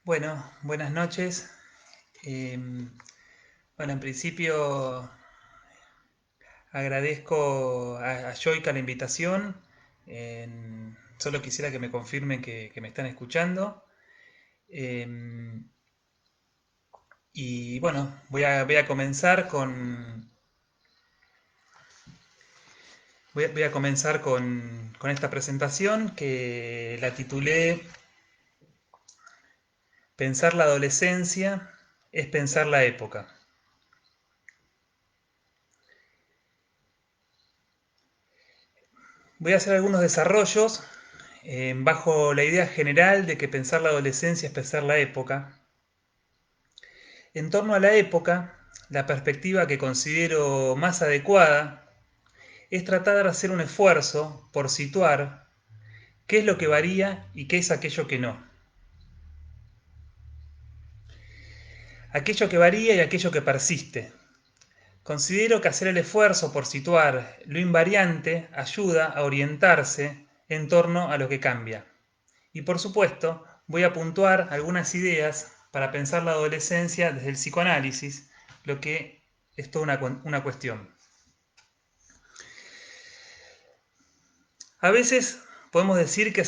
Bueno, buenas noches. Bueno, en principio agradezco a Joyka la invitación. Solo quisiera que me confirmen que me están escuchando. Em, y bueno, voy a comenzar con esta presentación que la titulé Pensar la adolescencia es pensar la época. Voy a hacer algunos desarrollos bajo la idea general de que pensar la adolescencia es pensar la época. En torno a la época, la perspectiva que considero más adecuada es tratar de hacer un esfuerzo por situar qué es lo que varía y qué es aquello que no. Aquello que varía y aquello que persiste. Considero que hacer el esfuerzo por situar lo invariante ayuda a orientarse en torno a lo que cambia. Y por supuesto, voy a puntuar algunas ideas para pensar la adolescencia desde el psicoanálisis, lo que es toda una cuestión. A veces podemos decir que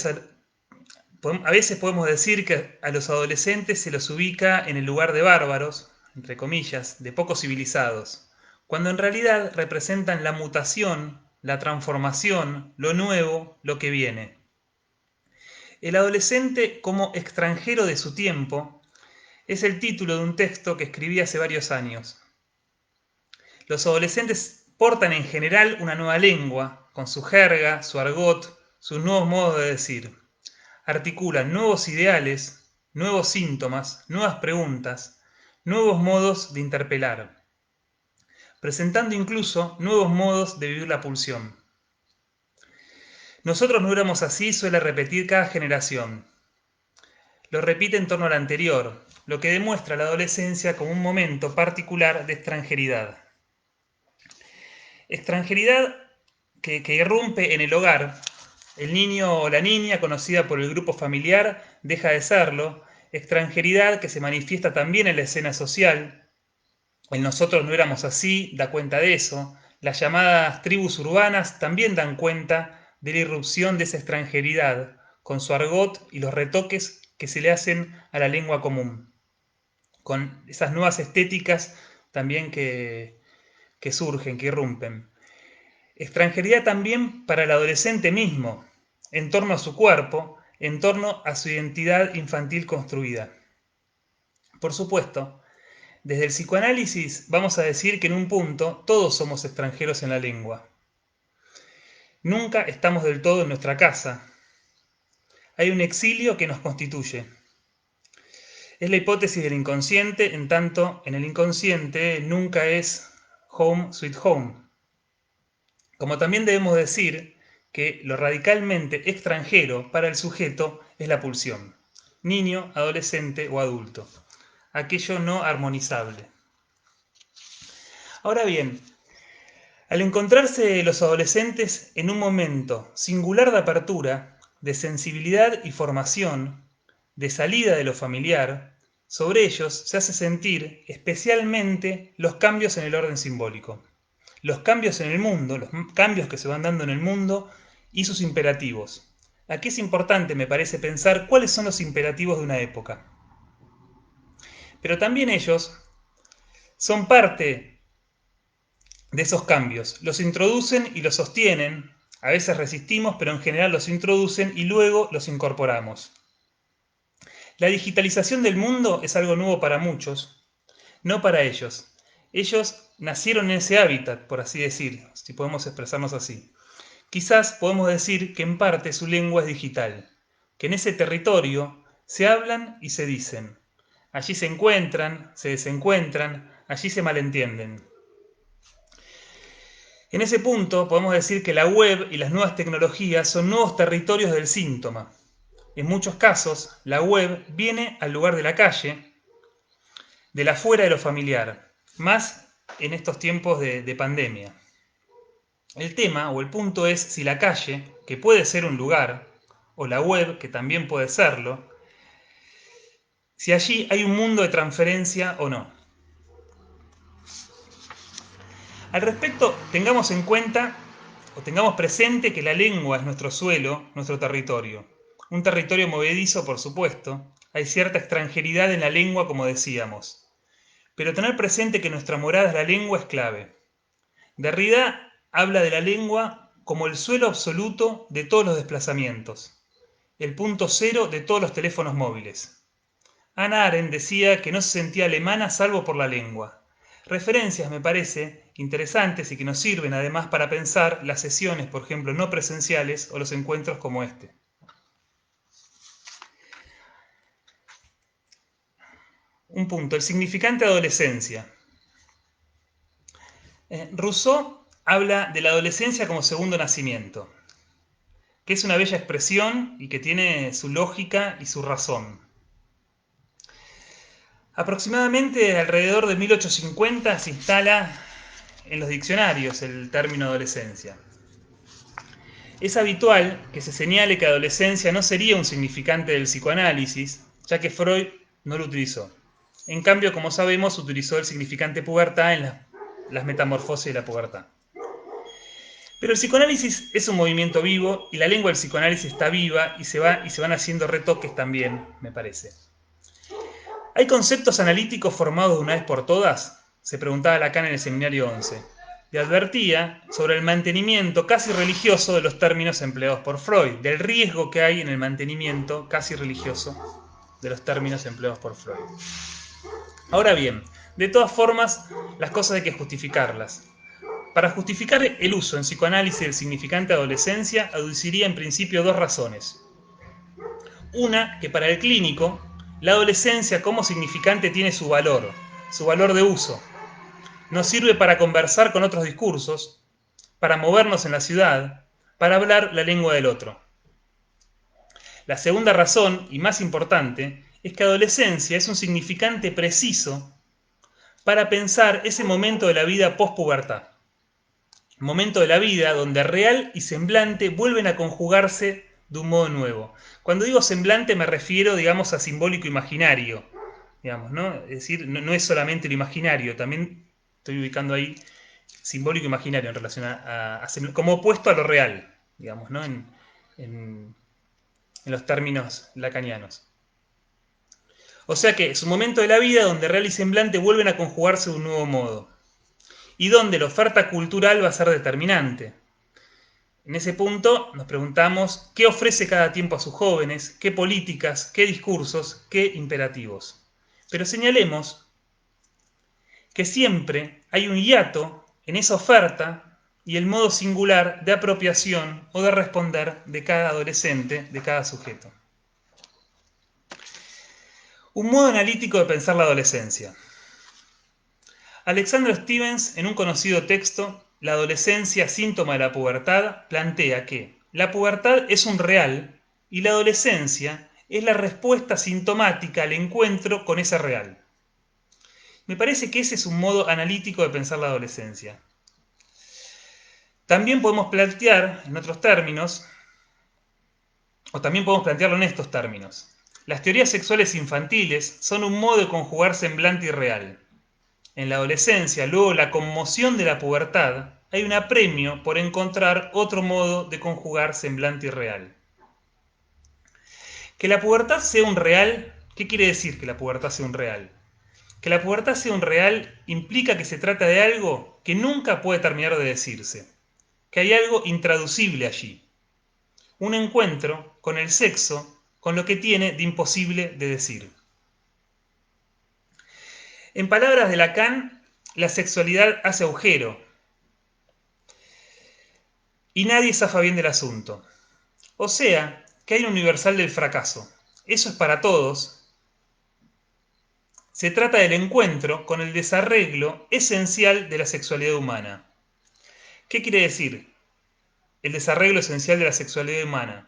a los adolescentes se los ubica en el lugar de bárbaros, entre comillas, de poco civilizados, cuando en realidad representan la mutación, la transformación, lo nuevo, lo que viene. El adolescente como extranjero de su tiempo es el título de un texto que escribí hace varios años. Los adolescentes portan en general una nueva lengua, con su jerga, su argot, sus nuevos modos de decir. Articulan nuevos ideales, nuevos síntomas, nuevas preguntas, nuevos modos de interpelar, presentando incluso nuevos modos de vivir la pulsión. Nosotros no éramos así, suele repetir cada generación. Lo repite en torno a la anterior, lo que demuestra la adolescencia como un momento particular de extranjeridad. Extranjeridad que irrumpe en el hogar. El niño o la niña, conocida por el grupo familiar, deja de serlo. Extranjeridad que se manifiesta también en la escena social. El nosotros no éramos así da cuenta de eso. Las llamadas tribus urbanas también dan cuenta de la irrupción de esa extranjeridad, con su argot y los retoques que se le hacen a la lengua común, con esas nuevas estéticas también que surgen, que irrumpen. Extranjeridad también para el adolescente mismo, en torno a su cuerpo, en torno a su identidad infantil construida. Por supuesto, desde el psicoanálisis vamos a decir que en un punto todos somos extranjeros en la lengua. Nunca estamos del todo en nuestra casa. Hay un exilio que nos constituye. Es la hipótesis del inconsciente, en tanto en el inconsciente nunca es home sweet home. Como también debemos decir que lo radicalmente extranjero para el sujeto es la pulsión, niño, adolescente o adulto, aquello no armonizable. Ahora bien, al encontrarse los adolescentes en un momento singular de apertura, de sensibilidad y formación, de salida de lo familiar, sobre ellos se hace sentir especialmente los cambios en el orden simbólico, los cambios en el mundo, los cambios que se van dando en el mundo y sus imperativos. Aquí es importante, me parece, pensar cuáles son los imperativos de una época. Pero también ellos son parte de esos cambios, los introducen y los sostienen, a veces resistimos, pero en general los introducen y luego los incorporamos. La digitalización del mundo es algo nuevo para muchos, no para ellos. Ellos nacieron en ese hábitat, por así decir, si podemos expresarnos así. Quizás podemos decir que en parte su lengua es digital, que en ese territorio se hablan y se dicen. Allí se encuentran, se desencuentran, allí se malentienden. En ese punto podemos decir que la web y las nuevas tecnologías son nuevos territorios del síntoma. En muchos casos, la web viene al lugar de la calle, de la fuera de lo familiar, más en estos tiempos de pandemia. El tema o el punto es si la calle, que puede ser un lugar, o la web, que también puede serlo, si allí hay un mundo de transferencia o no. Al respecto, tengamos en cuenta o tengamos presente que la lengua es nuestro suelo, nuestro territorio. Un territorio movedizo, por supuesto. Hay cierta extranjeridad en la lengua, como decíamos. Pero tener presente que nuestra morada es la lengua es clave. Derrida habla de la lengua como el suelo absoluto de todos los desplazamientos, el punto cero de todos los teléfonos móviles. Hannah Arendt decía que no se sentía alemana salvo por la lengua. Referencias, me parece, interesantes y que nos sirven además para pensar las sesiones, por ejemplo, no presenciales o los encuentros como este. Un punto, el significante de adolescencia. Rousseau habla de la adolescencia como segundo nacimiento, que es una bella expresión y que tiene su lógica y su razón. Aproximadamente alrededor de 1850 se instala en los diccionarios el término adolescencia. Es habitual que se señale que adolescencia no sería un significante del psicoanálisis, ya que Freud no lo utilizó. En cambio, como sabemos, utilizó el significante pubertad en las metamorfosis de la pubertad. Pero el psicoanálisis es un movimiento vivo y la lengua del psicoanálisis está viva y se van haciendo retoques también, me parece. ¿Hay conceptos analíticos formados de una vez por todas? Se preguntaba Lacan en el seminario 11. Y advertía sobre el mantenimiento casi religioso de los términos empleados por Freud, del riesgo que hay en el mantenimiento casi religioso de los términos empleados por Freud. Ahora bien, de todas formas, las cosas hay que justificarlas. Para justificar el uso en psicoanálisis del significante adolescencia, aduciría en principio dos razones. Una, que para el clínico, la adolescencia como significante tiene su valor de uso. Nos sirve para conversar con otros discursos, para movernos en la ciudad, para hablar la lengua del otro. La segunda razón, y más importante, es que adolescencia es un significante preciso para pensar ese momento de la vida post-pubertad. Momento de la vida donde real y semblante vuelven a conjugarse de un modo nuevo. Cuando digo semblante me refiero, digamos, a simbólico imaginario, digamos, ¿no? Es decir, no es solamente lo imaginario, también estoy ubicando ahí simbólico imaginario en relación como opuesto a lo real, digamos, ¿no? En los términos lacanianos. O sea que es un momento de la vida donde real y semblante vuelven a conjugarse de un nuevo modo y donde la oferta cultural va a ser determinante. En ese punto nos preguntamos qué ofrece cada tiempo a sus jóvenes, qué políticas, qué discursos, qué imperativos. Pero señalemos que siempre hay un hiato en esa oferta y el modo singular de apropiación o de responder de cada adolescente, de cada sujeto. Un modo analítico de pensar la adolescencia. Alexander Stevens, en un conocido texto, La adolescencia, síntoma de la pubertad, plantea que la pubertad es un real y la adolescencia es la respuesta sintomática al encuentro con ese real. Me parece que ese es un modo analítico de pensar la adolescencia. También podemos plantear, en otros términos, o también podemos plantearlo en estos términos. Las teorías sexuales infantiles son un modo de conjugar semblante y real. En la adolescencia, luego la conmoción de la pubertad, hay un apremio por encontrar otro modo de conjugar semblante y real. Que la pubertad sea un real, ¿qué quiere decir que la pubertad sea un real? Que la pubertad sea un real implica que se trata de algo que nunca puede terminar de decirse, que hay algo intraducible allí. Un encuentro con el sexo, con lo que tiene de imposible de decir. En palabras de Lacan, la sexualidad hace agujero y nadie zafa bien del asunto. O sea, que hay un universal del fracaso. Eso es para todos. Se trata del encuentro con el desarreglo esencial de la sexualidad humana. ¿Qué quiere decir el desarreglo esencial de la sexualidad humana?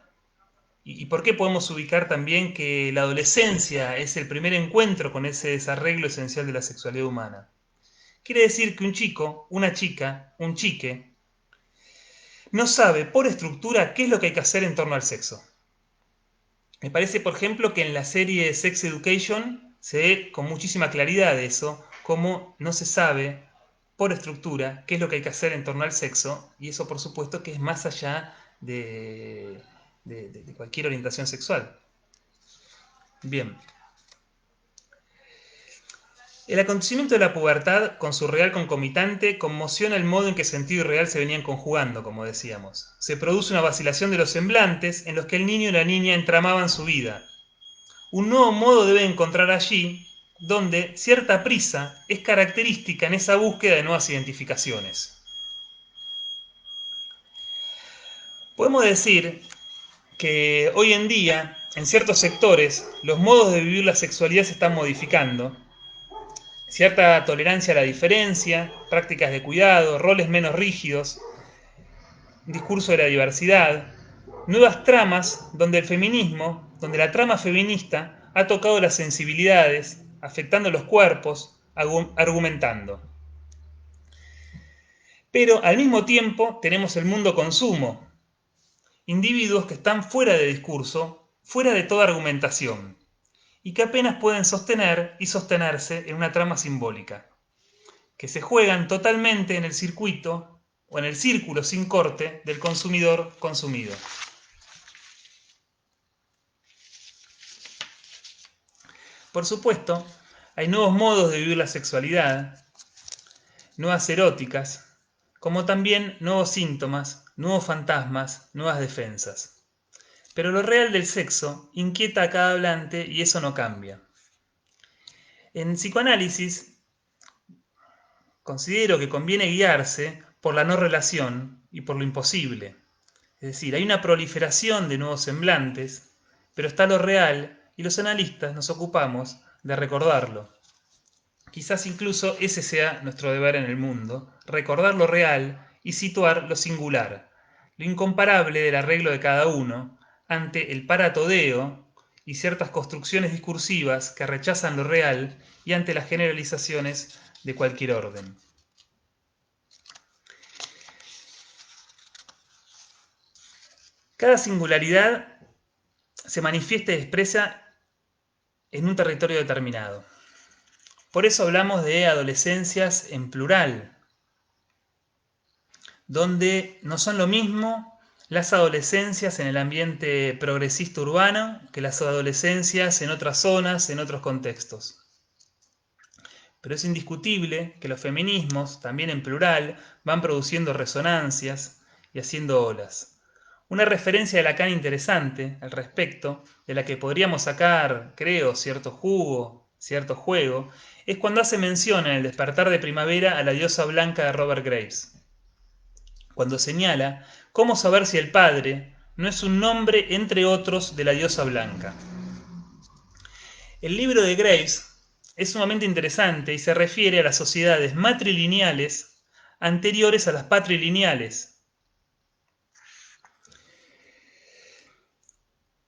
¿Y por qué podemos ubicar también que la adolescencia es el primer encuentro con ese desarreglo esencial de la sexualidad humana? Quiere decir que un chico, una chica, un chique, no sabe por estructura qué es lo que hay que hacer en torno al sexo. Me parece, por ejemplo, que en la serie Sex Education se ve con muchísima claridad eso, cómo no se sabe por estructura qué es lo que hay que hacer en torno al sexo, y eso por supuesto que es más allá de cualquier orientación sexual. Bien. El acontecimiento de la pubertad, con su real concomitante, conmociona el modo en que sentido y real se venían conjugando, como decíamos. Se produce una vacilación de los semblantes en los que el niño y la niña entramaban su vida. Un nuevo modo debe encontrar allí, donde cierta prisa es característica en esa búsqueda de nuevas identificaciones. Podemos decir que hoy en día, en ciertos sectores, los modos de vivir la sexualidad se están modificando. Cierta tolerancia a la diferencia, prácticas de cuidado, roles menos rígidos, discurso de la diversidad, nuevas tramas donde el feminismo, donde la trama feminista ha tocado las sensibilidades, afectando los cuerpos, argumentando. Pero al mismo tiempo tenemos el mundo consumo, individuos que están fuera de discurso, fuera de toda argumentación, y que apenas pueden sostener y sostenerse en una trama simbólica, que se juegan totalmente en el circuito o en el círculo sin corte del consumidor consumido. Por supuesto, hay nuevos modos de vivir la sexualidad, nuevas eróticas, como también nuevos síntomas, nuevos fantasmas, nuevas defensas. Pero lo real del sexo inquieta a cada hablante y eso no cambia. En psicoanálisis considero que conviene guiarse por la no relación y por lo imposible. Es decir, hay una proliferación de nuevos semblantes, pero está lo real y los analistas nos ocupamos de recordarlo. Quizás incluso ese sea nuestro deber en el mundo, recordar lo real y situar lo singular, lo incomparable del arreglo de cada uno ante el paratodeo y ciertas construcciones discursivas que rechazan lo real y ante las generalizaciones de cualquier orden. Cada singularidad se manifiesta y expresa en un territorio determinado. Por eso hablamos de adolescencias en plural, donde no son lo mismo las adolescencias en el ambiente progresista urbano que las adolescencias en otras zonas, en otros contextos. Pero es indiscutible que los feminismos, también en plural, van produciendo resonancias y haciendo olas. Una referencia de Lacan interesante al respecto, de la que podríamos sacar, creo, cierto jugo, cierto juego, es cuando hace mención en El despertar de primavera a la diosa blanca de Robert Graves. Cuando señala cómo saber si el padre no es un nombre entre otros de la diosa blanca. El libro de Graves es sumamente interesante y se refiere a las sociedades matrilineales anteriores a las patrilineales,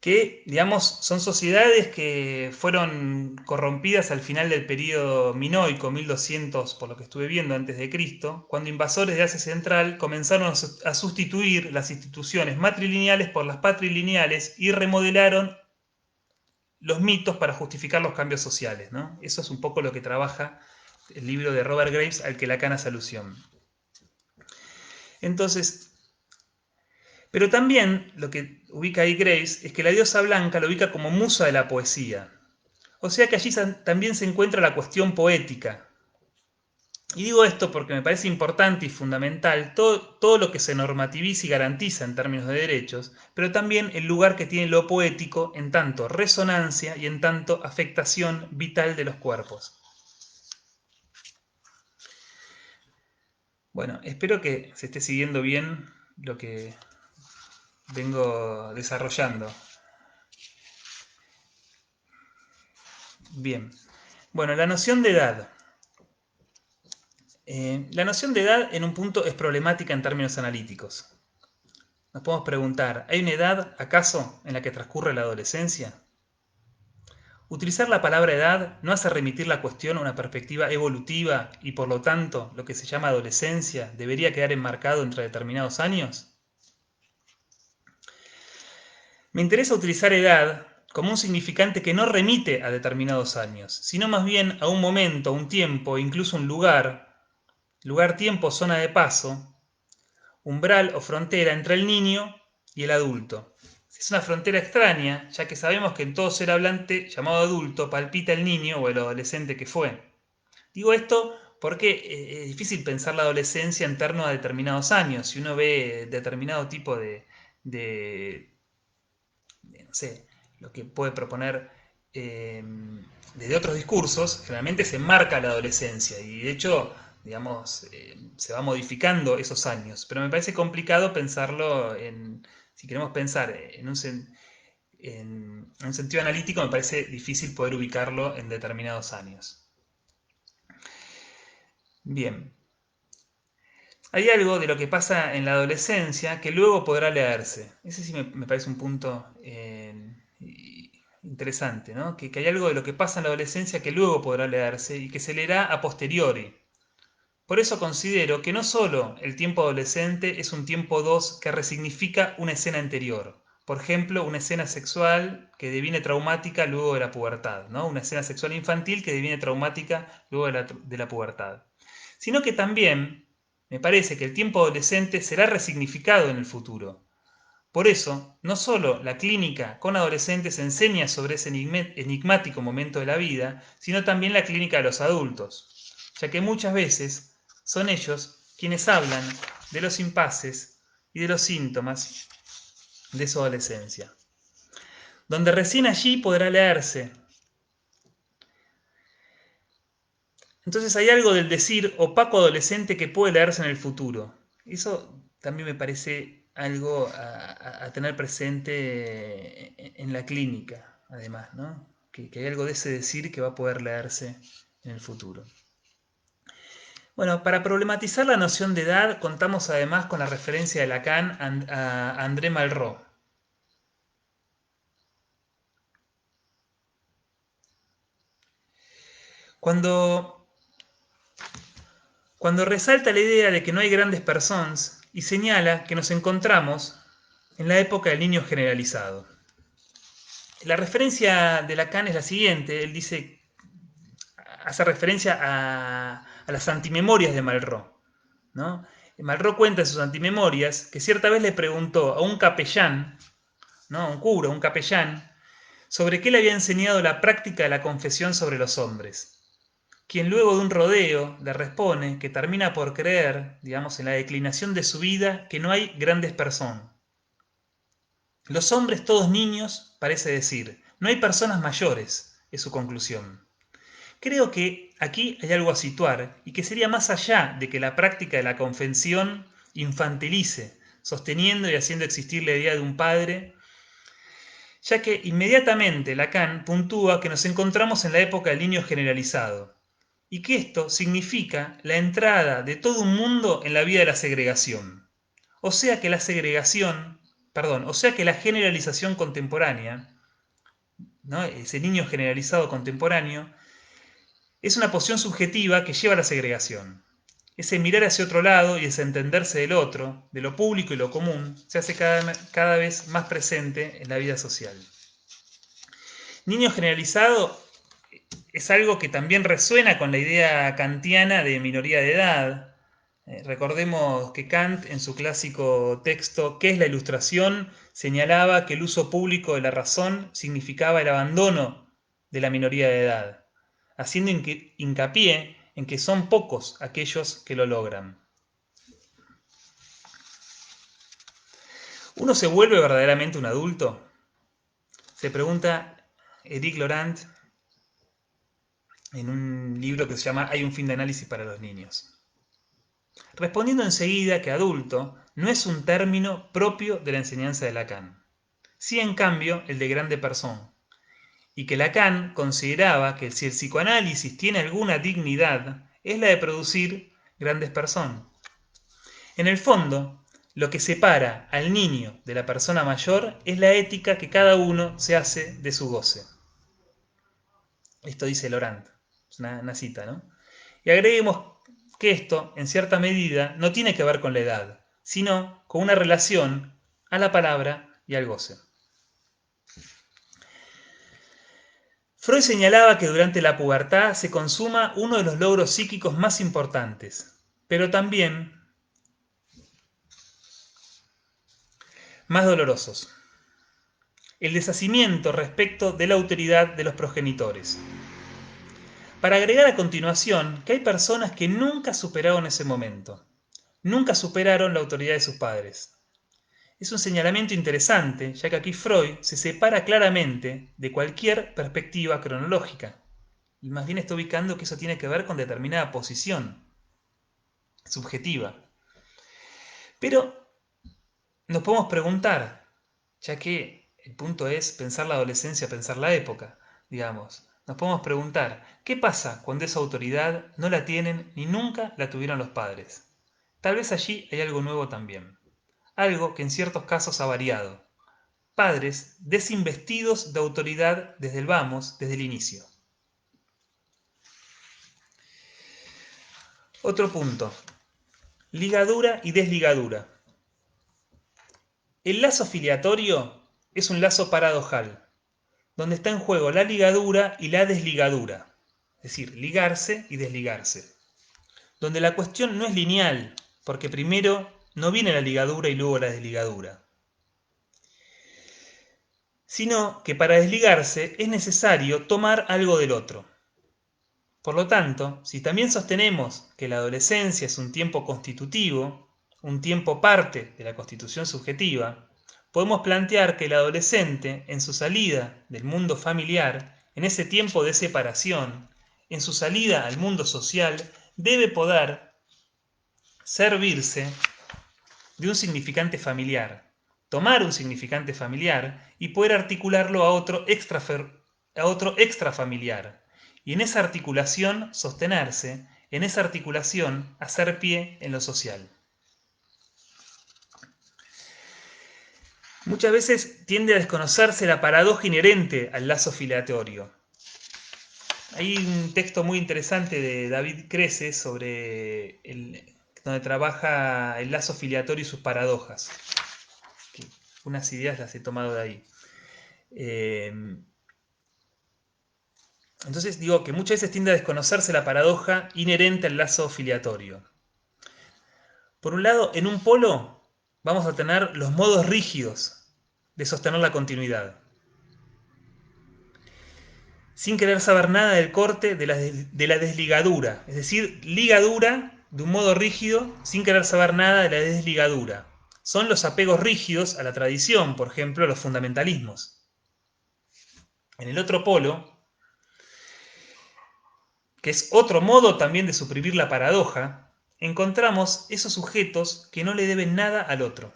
que, digamos, son sociedades que fueron corrompidas al final del período minoico, 1200, por lo que estuve viendo, antes de Cristo, cuando invasores de Asia Central comenzaron a sustituir las instituciones matrilineales por las patrilineales y remodelaron los mitos para justificar los cambios sociales, ¿no? Eso es un poco lo que trabaja el libro de Robert Graves al que Lacan hace alusión. Entonces, pero también lo que ubica ahí Graves es que la diosa blanca lo ubica como musa de la poesía. O sea que allí también se encuentra la cuestión poética. Y digo esto porque me parece importante y fundamental todo lo que se normativiza y garantiza en términos de derechos, pero también el lugar que tiene lo poético en tanto resonancia y en tanto afectación vital de los cuerpos. Bueno, espero que se esté siguiendo bien lo que vengo desarrollando. Bien. Bueno, la noción de edad. La noción de edad en un punto es problemática en términos analíticos. Nos podemos preguntar, ¿hay una edad, acaso, en la que transcurre la adolescencia? Utilizar la palabra edad no hace remitir la cuestión a una perspectiva evolutiva y, por lo tanto, lo que se llama adolescencia debería quedar enmarcado entre determinados años. Me interesa utilizar edad como un significante que no remite a determinados años, sino más bien a un momento, a un tiempo, incluso un lugar, lugar, tiempo, zona de paso, umbral o frontera entre el niño y el adulto. Es una frontera extraña, ya que sabemos que en todo ser hablante llamado adulto palpita el niño o el adolescente que fue. Digo esto porque es difícil pensar la adolescencia en torno a determinados años. Si uno ve determinado tipo no sé, lo que puede proponer desde otros discursos, generalmente se marca la adolescencia y de hecho, digamos, se va modificando esos años. Pero me parece complicado pensarlo si queremos pensar en un sentido analítico, me parece difícil poder ubicarlo en determinados años. Bien, hay algo de lo que pasa en la adolescencia que luego podrá leerse. Ese sí me parece un punto interesante, ¿no? Que hay algo de lo que pasa en la adolescencia que luego podrá leerse y que se leerá a posteriori. Por eso considero que no solo el tiempo adolescente es un tiempo 2 que resignifica una escena anterior. Por ejemplo, una escena sexual que deviene traumática luego de la pubertad, ¿no? Una escena sexual infantil que deviene traumática luego de la pubertad. Sino que también me parece que el tiempo adolescente será resignificado en el futuro. Por eso, no solo la clínica con adolescentes enseña sobre ese enigmático momento de la vida, sino también la clínica de los adultos, ya que muchas veces son ellos quienes hablan de los impases y de los síntomas de su adolescencia, donde recién allí podrá leerse. Entonces hay algo del decir opaco adolescente que puede leerse en el futuro. Eso también me parece algo a tener presente en la clínica, además, ¿no? Que hay algo de ese decir que va a poder leerse en el futuro. Bueno, para problematizar la noción de edad, contamos además con la referencia de Lacan a André Malraux. Cuando resalta la idea de que no hay grandes personas y señala que nos encontramos en la época del niño generalizado. La referencia de Lacan es la siguiente, él hace referencia a las antimemorias de Malraux, ¿no? Malraux cuenta en sus antimemorias que cierta vez le preguntó a un capellán, ¿no? A un cura, un capellán, sobre qué le había enseñado la práctica de la confesión sobre los hombres, quien luego de un rodeo le responde que termina por creer, digamos, en la declinación de su vida, que no hay grandes personas. Los hombres todos niños, parece decir, no hay personas mayores, es su conclusión. Creo que aquí hay algo a situar y que sería más allá de que la práctica de la confesión infantilice, sosteniendo y haciendo existir la idea de un padre, ya que inmediatamente Lacan puntúa que nos encontramos en la época del niño generalizado, y que esto significa la entrada de todo un mundo en la vida de la segregación. O sea que o sea que la generalización contemporánea, ¿no? Ese niño generalizado contemporáneo, es una posición subjetiva que lleva a la segregación. Ese mirar hacia otro lado y desentenderse del otro, de lo público y lo común, se hace cada vez más presente en la vida social. Niño generalizado es algo que también resuena con la idea kantiana de minoría de edad. Recordemos que Kant, en su clásico texto ¿Qué es la ilustración?, señalaba que el uso público de la razón significaba el abandono de la minoría de edad, haciendo hincapié en que son pocos aquellos que lo logran. ¿Uno se vuelve verdaderamente un adulto? Se pregunta Éric Laurent en un libro que se llama Hay un fin de análisis para los niños. Respondiendo enseguida que adulto no es un término propio de la enseñanza de Lacan, sí en cambio el de grande persona, y que Lacan consideraba que si el psicoanálisis tiene alguna dignidad es la de producir grandes personas. En el fondo, lo que separa al niño de la persona mayor es la ética que cada uno se hace de su goce. Esto dice Laurent, es una cita, ¿no? Y agreguemos que esto, en cierta medida, no tiene que ver con la edad, sino con una relación a la palabra y al goce. Freud señalaba que durante la pubertad se consuma uno de los logros psíquicos más importantes, pero también más dolorosos: el deshacimiento respecto de la autoridad de los progenitores. Para agregar a continuación que hay personas que nunca superaron ese momento, nunca superaron la autoridad de sus padres. Es un señalamiento interesante, ya que aquí Freud se separa claramente de cualquier perspectiva cronológica, y más bien está ubicando que eso tiene que ver con determinada posición subjetiva. Pero nos podemos preguntar, ya que el punto es pensar la adolescencia, pensar la época, digamos, nos podemos preguntar, ¿qué pasa cuando esa autoridad no la tienen ni nunca la tuvieron los padres? Tal vez allí hay algo nuevo también, algo que en ciertos casos ha variado. Padres desinvestidos de autoridad desde el vamos, desde el inicio. Otro punto: ligadura y desligadura. El lazo filiatorio es un lazo paradojal, donde está en juego la ligadura y la desligadura, es decir, ligarse y desligarse, donde la cuestión no es lineal, porque primero no viene la ligadura y luego la desligadura, sino que para desligarse es necesario tomar algo del otro. Por lo tanto, si también sostenemos que la adolescencia es un tiempo constitutivo, un tiempo parte de la constitución subjetiva, podemos plantear que el adolescente, en su salida del mundo familiar, en ese tiempo de separación, en su salida al mundo social, debe poder servirse de un significante familiar, tomar un significante familiar y poder articularlo a otro extrafamiliar. Y en esa articulación sostenerse, en esa articulación hacer pie en lo social. Muchas veces tiende a desconocerse la paradoja inherente al lazo filiatorio. Hay un texto muy interesante de David Crece donde trabaja el lazo filiatorio y sus paradojas. Unas ideas las he tomado de ahí. Entonces digo que muchas veces tiende a desconocerse la paradoja inherente al lazo filiatorio. Por un lado, en un polo vamos a tener los modos rígidos de sostener la continuidad, sin querer saber nada del corte de la desligadura, es decir, ligadura de un modo rígido sin querer saber nada de la desligadura. Son los apegos rígidos a la tradición, por ejemplo, los fundamentalismos. En el otro polo, que es otro modo también de suprimir la paradoja, encontramos esos sujetos que no le deben nada al otro,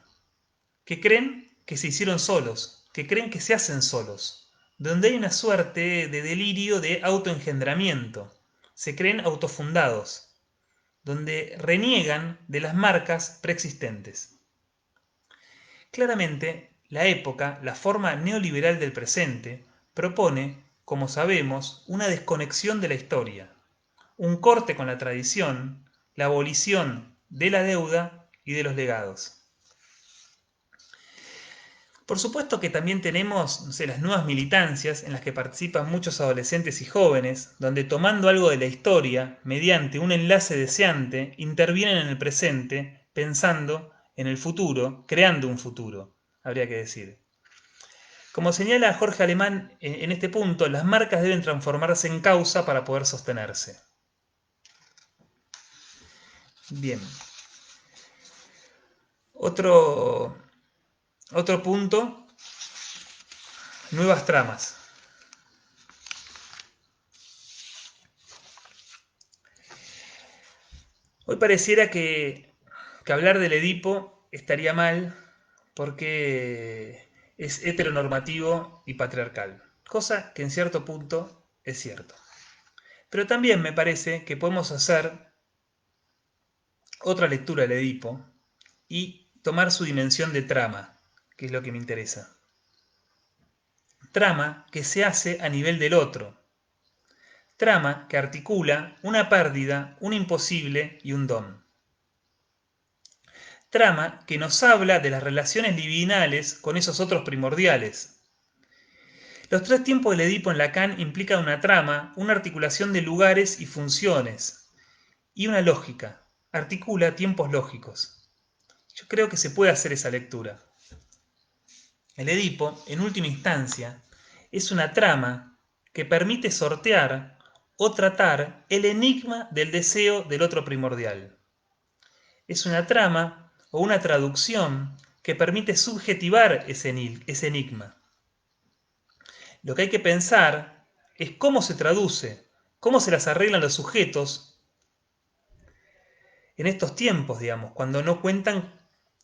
que creen que se hicieron solos, que creen que se hacen solos, donde hay una suerte de delirio de autoengendramiento, se creen autofundados, donde reniegan de las marcas preexistentes. Claramente, la época, la forma neoliberal del presente, propone, como sabemos, una desconexión de la historia, un corte con la tradición, la abolición de la deuda y de los legados. Por supuesto que también tenemos, no sé, las nuevas militancias en las que participan muchos adolescentes y jóvenes, donde tomando algo de la historia, mediante un enlace deseante, intervienen en el presente, pensando en el futuro, creando un futuro, habría que decir. Como señala Jorge Alemán en este punto, las marcas deben transformarse en causa para poder sostenerse. Bien. Otro punto: nuevas tramas. Hoy pareciera que hablar del Edipo estaría mal porque es heteronormativo y patriarcal, cosa que en cierto punto es cierto. Pero también me parece que podemos hacer otra lectura del Edipo y tomar su dimensión de trama, que es lo que me interesa. Trama que se hace a nivel del otro. Trama que articula una pérdida, un imposible y un don. Trama que nos habla de las relaciones libidinales con esos otros primordiales. Los tres tiempos del Edipo en Lacan implican una trama, una articulación de lugares y funciones, y una lógica. Articula tiempos lógicos. Yo creo que se puede hacer esa lectura. El Edipo, en última instancia, es una trama que permite sortear o tratar el enigma del deseo del otro primordial. Es una trama o una traducción que permite subjetivar ese enigma. Lo que hay que pensar es cómo se traduce, cómo se las arreglan los sujetos en estos tiempos, digamos, cuando no cuentan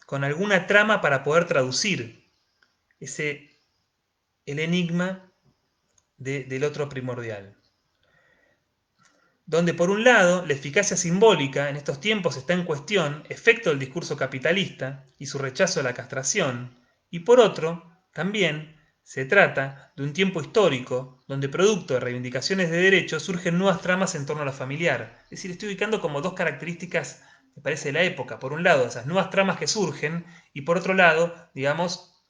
con alguna trama para poder traducir el enigma del otro primordial. Donde por un lado la eficacia simbólica en estos tiempos está en cuestión, efecto del discurso capitalista y su rechazo a la castración, y por otro, también se trata de un tiempo histórico donde producto de reivindicaciones de derechos surgen nuevas tramas en torno a lo familiar. Es decir, estoy ubicando como dos características, me parece, de la época. Por un lado, esas nuevas tramas que surgen, y por otro lado, digamos,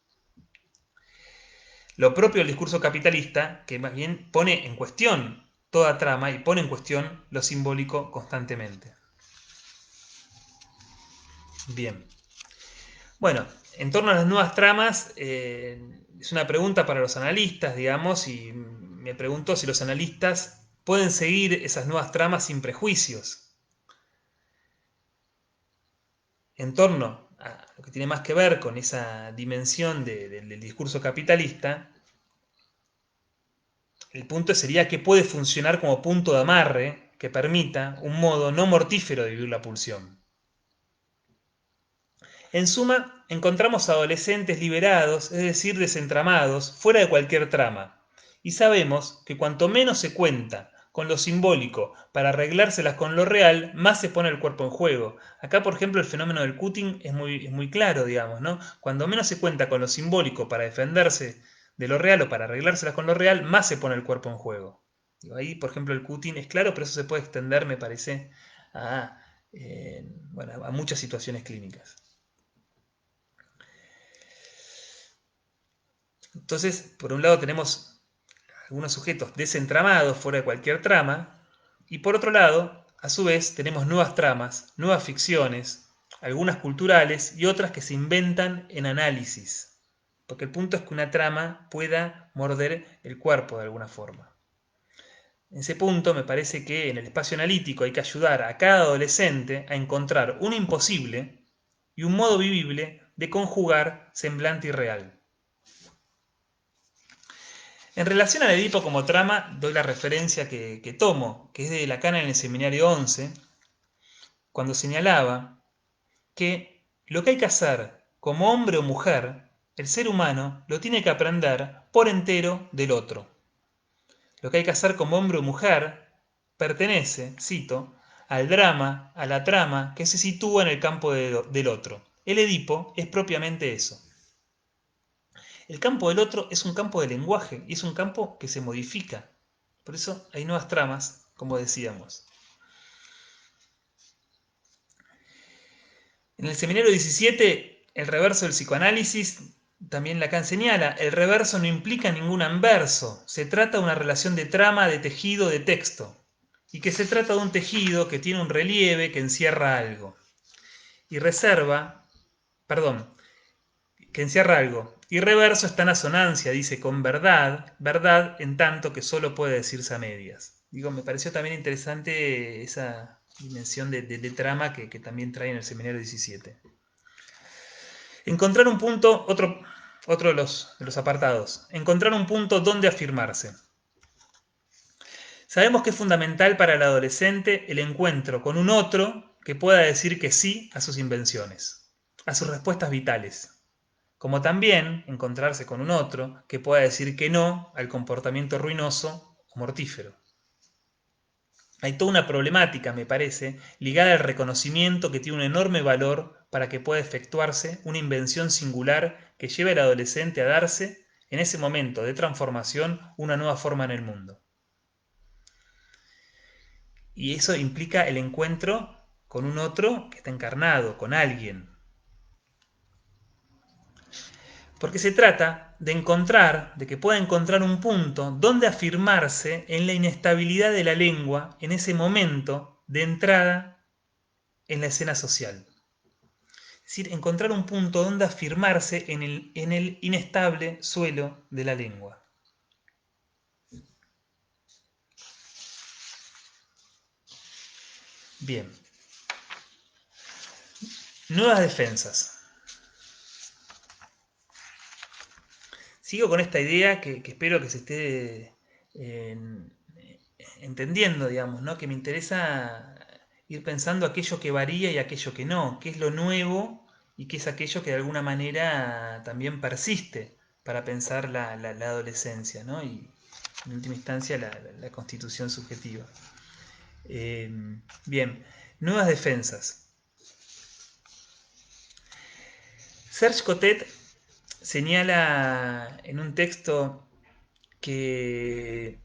lo propio del discurso capitalista, que más bien pone en cuestión toda trama y pone en cuestión lo simbólico constantemente. Bien. Bueno, en torno a las nuevas tramas, es una pregunta para los analistas, digamos, y me pregunto si los analistas pueden seguir esas nuevas tramas sin prejuicios. En torno a lo que tiene más que ver con esa dimensión del discurso capitalista, el punto sería que puede funcionar como punto de amarre que permita un modo no mortífero de vivir la pulsión. En suma, encontramos adolescentes liberados, es decir, desentramados, fuera de cualquier trama. Y sabemos que cuanto menos se cuenta con lo simbólico para arreglárselas con lo real, más se pone el cuerpo en juego. Acá, por ejemplo, el fenómeno del cutting es muy claro, digamos, ¿no? Cuando menos se cuenta con lo simbólico para defenderse de lo real o para arreglárselas con lo real, más se pone el cuerpo en juego. Ahí, por ejemplo, el cutting es claro, pero eso se puede extender, me parece, a, bueno, a muchas situaciones clínicas. Entonces, por un lado tenemos algunos sujetos desentramados fuera de cualquier trama, y por otro lado, a su vez, tenemos nuevas tramas, nuevas ficciones, algunas culturales y otras que se inventan en análisis, porque el punto es que una trama pueda morder el cuerpo de alguna forma. En ese punto me parece que en el espacio analítico hay que ayudar a cada adolescente a encontrar un imposible y un modo vivible de conjugar semblante y real. En relación al Edipo como trama, doy la referencia que tomo, que es de Lacan en el Seminario 11, cuando señalaba que lo que hay que hacer como hombre o mujer, el ser humano lo tiene que aprender por entero del otro. Lo que hay que hacer como hombre o mujer pertenece, cito, al drama, a la trama que se sitúa en el campo del otro. El Edipo es propiamente eso. El campo del otro es un campo de lenguaje y es un campo que se modifica. Por eso hay nuevas tramas, como decíamos. En el seminario 17, el reverso del psicoanálisis, también Lacan señala, el reverso no implica ningún anverso, se trata de una relación de trama, de tejido, de texto, y que se trata de un tejido que tiene un relieve que encierra algo. Y que encierra algo. Y reverso está en asonancia, dice, con verdad, verdad en tanto que solo puede decirse a medias. Digo, me pareció también interesante esa dimensión de trama que también trae en el seminario 17. Encontrar un punto, otro de los apartados, encontrar un punto donde afirmarse. Sabemos que es fundamental para el adolescente el encuentro con un otro que pueda decir que sí a sus invenciones, a sus respuestas vitales, como también encontrarse con un otro que pueda decir que no al comportamiento ruinoso o mortífero. Hay toda una problemática, me parece, ligada al reconocimiento que tiene un enorme valor para que pueda efectuarse una invención singular que lleve al adolescente a darse, en ese momento de transformación, una nueva forma en el mundo. Y eso implica el encuentro con un otro que está encarnado, con alguien. Porque se trata de que pueda encontrar un punto donde afirmarse en la inestabilidad de la lengua en ese momento de entrada en la escena social. Es decir, encontrar un punto donde afirmarse en el inestable suelo de la lengua. Bien. Nuevas defensas. Sigo con esta idea que espero que se esté entendiendo, digamos, ¿no? Que me interesa ir pensando aquello que varía y aquello que no, qué es lo nuevo y qué es aquello que de alguna manera también persiste para pensar la adolescencia, ¿no? Y en última instancia la constitución subjetiva. Bien, nuevas defensas. Serge Cotet señala en un texto que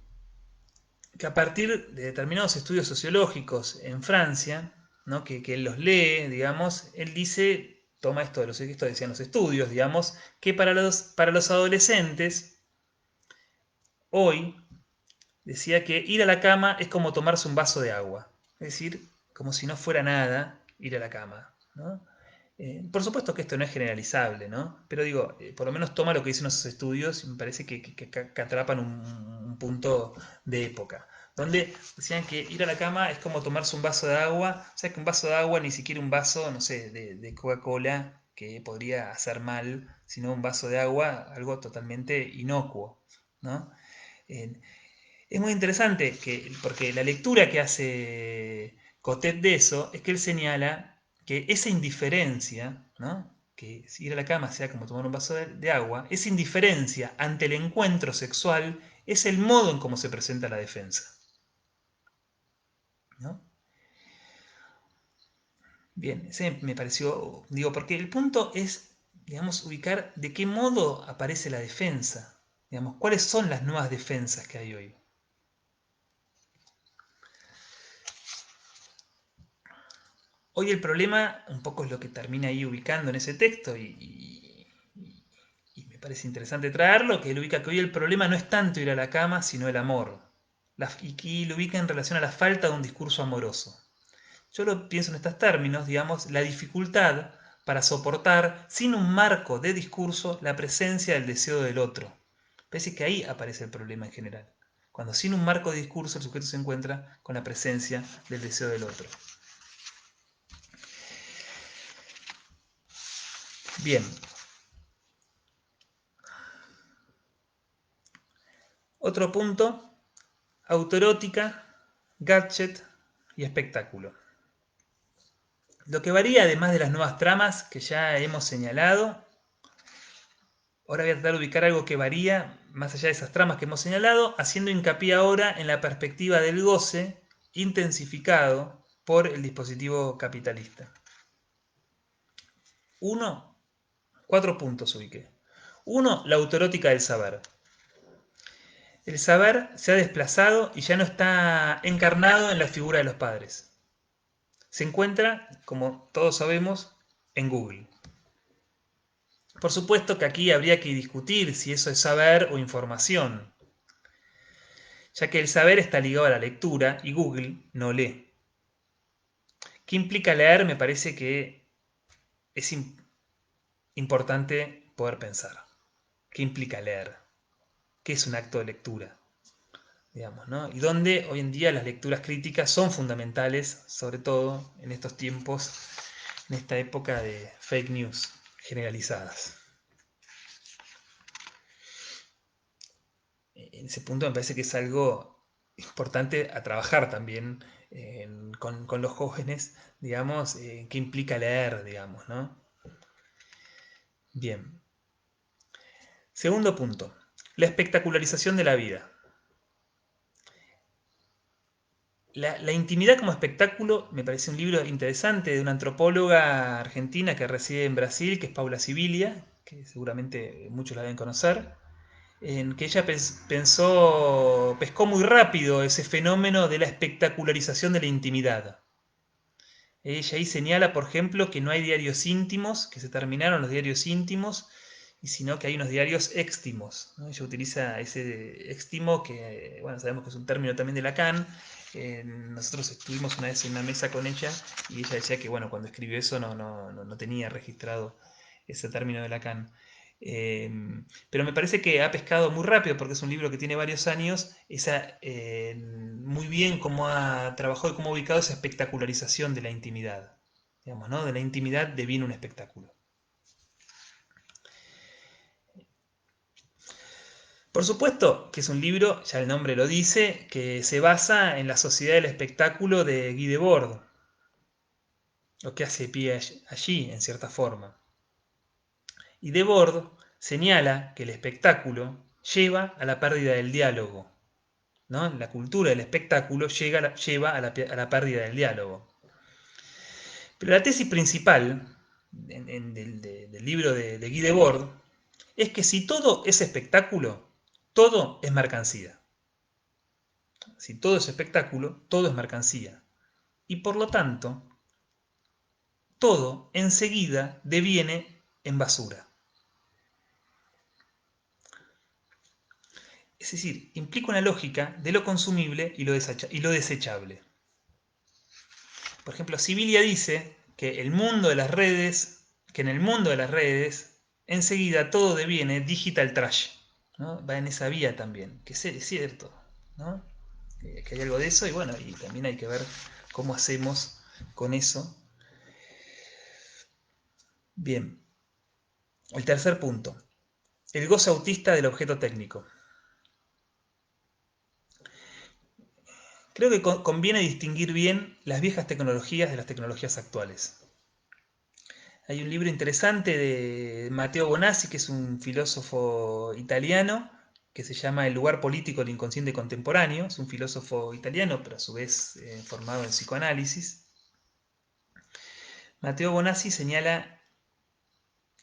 a partir de determinados estudios sociológicos en Francia, ¿no? que él los lee, digamos, él dice, toma esto de los que decían los estudios, digamos, que para los adolescentes, hoy, decía que ir a la cama es como tomarse un vaso de agua. Es decir, como si no fuera nada ir a la cama, ¿no? Por supuesto que esto no es generalizable, ¿no? Pero digo, por lo menos toma lo que dicen esos estudios y me parece que atrapan un punto de época. Donde decían que ir a la cama es como tomarse un vaso de agua. O sea que un vaso de agua, ni siquiera un vaso, no sé, de Coca-Cola, que podría hacer mal, sino un vaso de agua, algo totalmente inocuo, ¿no? Eh, es muy interesante porque la lectura que hace Cotet de eso es que él señala que esa indiferencia, ¿no? Que si ir a la cama sea como tomar un vaso de agua, esa indiferencia ante el encuentro sexual es el modo en cómo se presenta la defensa, ¿no? Bien, ese me pareció, digo, porque el punto es, digamos, ubicar de qué modo aparece la defensa, digamos, cuáles son las nuevas defensas que hay hoy. Hoy el problema, un poco es lo que termina ahí ubicando en ese texto, y me parece interesante traerlo, que él ubica que hoy el problema no es tanto ir a la cama, sino el amor. Y que lo ubica en relación a la falta de un discurso amoroso. Yo lo pienso en estos términos, digamos, la dificultad para soportar, sin un marco de discurso, la presencia del deseo del otro. Parece que ahí aparece el problema en general. Cuando sin un marco de discurso el sujeto se encuentra con la presencia del deseo del otro. Bien. Otro punto, autoerótica, gadget y espectáculo. Lo que varía, además de las nuevas tramas que ya hemos señalado, ahora voy a tratar de ubicar algo que varía más allá de esas tramas que hemos señalado, haciendo hincapié ahora en la perspectiva del goce intensificado por el dispositivo capitalista. 4 puntos ubiqué. 1, la autoerótica del saber. El saber se ha desplazado y ya no está encarnado en la figura de los padres. Se encuentra, como todos sabemos, en Google. Por supuesto que aquí habría que discutir si eso es saber o información, ya que el saber está ligado a la lectura y Google no lee. ¿Qué implica leer? Me parece que es importante poder pensar. ¿Qué implica leer? ¿Qué es un acto de lectura? Digamos, ¿no? Y donde hoy en día las lecturas críticas son fundamentales, sobre todo en estos tiempos, en esta época de fake news generalizadas. En ese punto me parece que es algo importante a trabajar también con los jóvenes, digamos, qué implica leer, digamos, ¿no? Bien. Segundo punto, la espectacularización de la vida. La intimidad como espectáculo me parece un libro interesante de una antropóloga argentina que reside en Brasil, que es Paula Sibilia, que seguramente muchos la deben conocer, en que ella pescó muy rápido ese fenómeno de la espectacularización de la intimidad. Ella ahí señala, por ejemplo, que no hay diarios íntimos, que se terminaron los diarios íntimos, sino que hay unos diarios éxtimos, ¿no? Ella utiliza ese éxtimo que, bueno, sabemos que es un término también de Lacan. Nosotros estuvimos una vez en una mesa con ella y ella decía que, bueno, cuando escribió eso no tenía registrado ese término de Lacan. Eh, pero me parece que ha pescado muy rápido, porque es un libro que tiene varios años, muy bien cómo ha trabajado y cómo ha ubicado esa espectacularización de la intimidad. Digamos, ¿no? De la intimidad deviene un espectáculo. Por supuesto que es un libro, ya el nombre lo dice, que se basa en la sociedad del espectáculo de Guy Debord, lo que hace pie allí, en cierta forma. Y Debord señala que el espectáculo lleva a la pérdida del diálogo, ¿no? La cultura del espectáculo lleva a la pérdida del diálogo. Pero la tesis principal del libro de Guy Debord es que si todo es espectáculo, todo es mercancía. Si todo es espectáculo, todo es mercancía. Y por lo tanto, todo enseguida deviene en basura. Es decir, implica una lógica de lo consumible y lo desechable. Por ejemplo, Sibilia dice que el mundo de las redes, que en el mundo de las redes, enseguida todo deviene digital trash, ¿no? Va en esa vía también, que es cierto, ¿no? Que hay algo de eso y bueno, y también hay que ver cómo hacemos con eso. Bien, el tercer punto, el goce autista del objeto técnico. Creo que conviene distinguir bien las viejas tecnologías de las tecnologías actuales. Hay un libro interesante de Matteo Bonassi, que es un filósofo italiano, que se llama El lugar político del inconsciente contemporáneo. Es un filósofo italiano, pero a su vez formado en psicoanálisis. Matteo Bonassi señala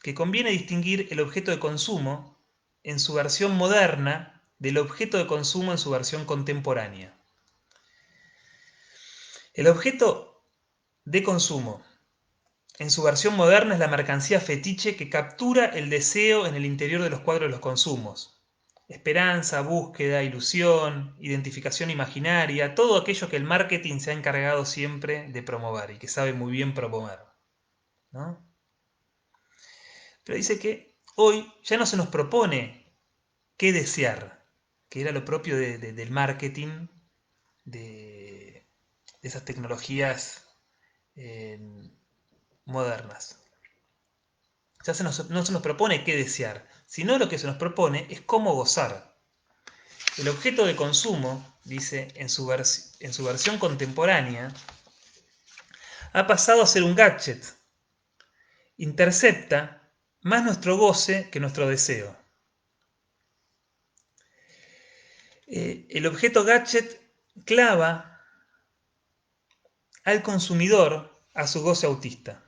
que conviene distinguir el objeto de consumo en su versión moderna del objeto de consumo en su versión contemporánea. El objeto de consumo en su versión moderna es la mercancía fetiche que captura el deseo en el interior de los cuadros de los consumos. Esperanza, búsqueda, ilusión, identificación imaginaria, todo aquello que el marketing se ha encargado siempre de promover y que sabe muy bien promover, ¿no? Pero dice que hoy ya no se nos propone qué desear, que era lo propio del marketing, de esas tecnologías eh, modernas. Ya no se nos propone qué desear, sino lo que se nos propone es cómo gozar. El objeto de consumo, dice, en su versión contemporánea, ha pasado a ser un gadget. Intercepta más nuestro goce que nuestro deseo. El objeto gadget clava al consumidor a su goce autista.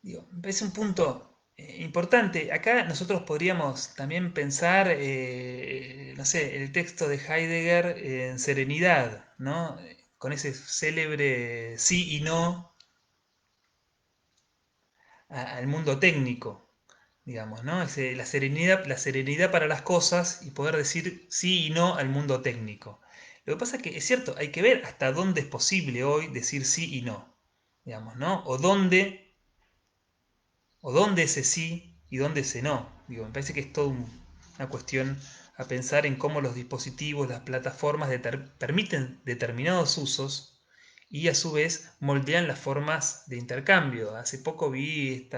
Digo, me parece un punto importante. Acá nosotros podríamos también pensar, no sé, el texto de Heidegger en Serenidad, ¿no? Con ese célebre sí y no al mundo técnico, digamos, ¿no? La serenidad para las cosas y poder decir sí y no al mundo técnico. Lo que pasa es que es cierto, hay que ver hasta dónde es posible hoy decir sí y no, digamos, ¿no? O dónde ese sí y dónde ese no. Digo, me parece que es toda una cuestión a pensar en cómo los dispositivos, las plataformas permiten determinados usos y a su vez moldean las formas de intercambio. Hace poco vi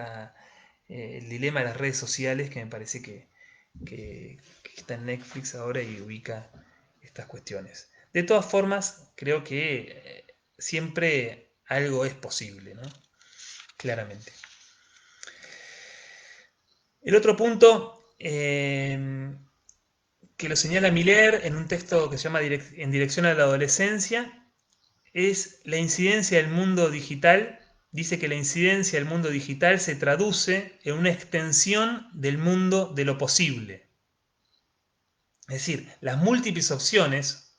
el dilema de las redes sociales que me parece que está en Netflix ahora y ubica estas cuestiones. De todas formas, creo que siempre algo es posible, ¿no? Claramente. El otro punto que lo señala Miller en un texto que se llama En dirección a la adolescencia es la incidencia del mundo digital. Dice que la incidencia del mundo digital se traduce en una extensión del mundo de lo posible. Es decir, las múltiples opciones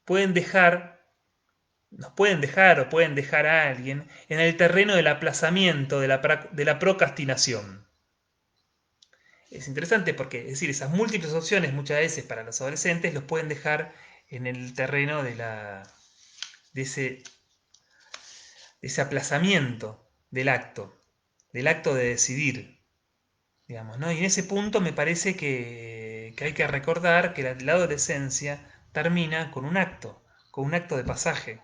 pueden dejar nos pueden dejar o pueden dejar a alguien en el terreno del aplazamiento, de la procrastinación. Es interesante porque, es decir, esas múltiples opciones muchas veces para los adolescentes los pueden dejar en el terreno de ese aplazamiento del acto de decidir, digamos, ¿no? Y en ese punto me parece que hay que recordar que la adolescencia termina con un acto de pasaje.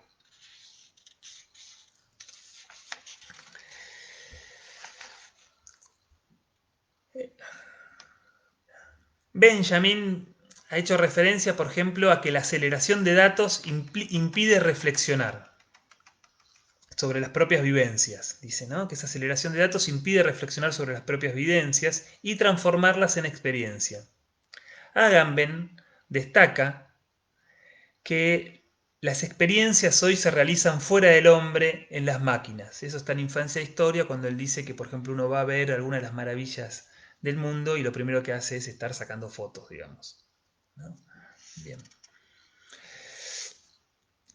Benjamin ha hecho referencia, por ejemplo, a que la aceleración de datos impide reflexionar sobre las propias vivencias. Dice, ¿no? Que esa aceleración de datos impide reflexionar sobre las propias vivencias y transformarlas en experiencia. Agamben destaca que las experiencias hoy se realizan fuera del hombre en las máquinas. Eso está en Infancia e Historia, cuando él dice que, por ejemplo, uno va a ver alguna de las maravillas del mundo y lo primero que hace es estar sacando fotos, digamos, ¿no? Bien.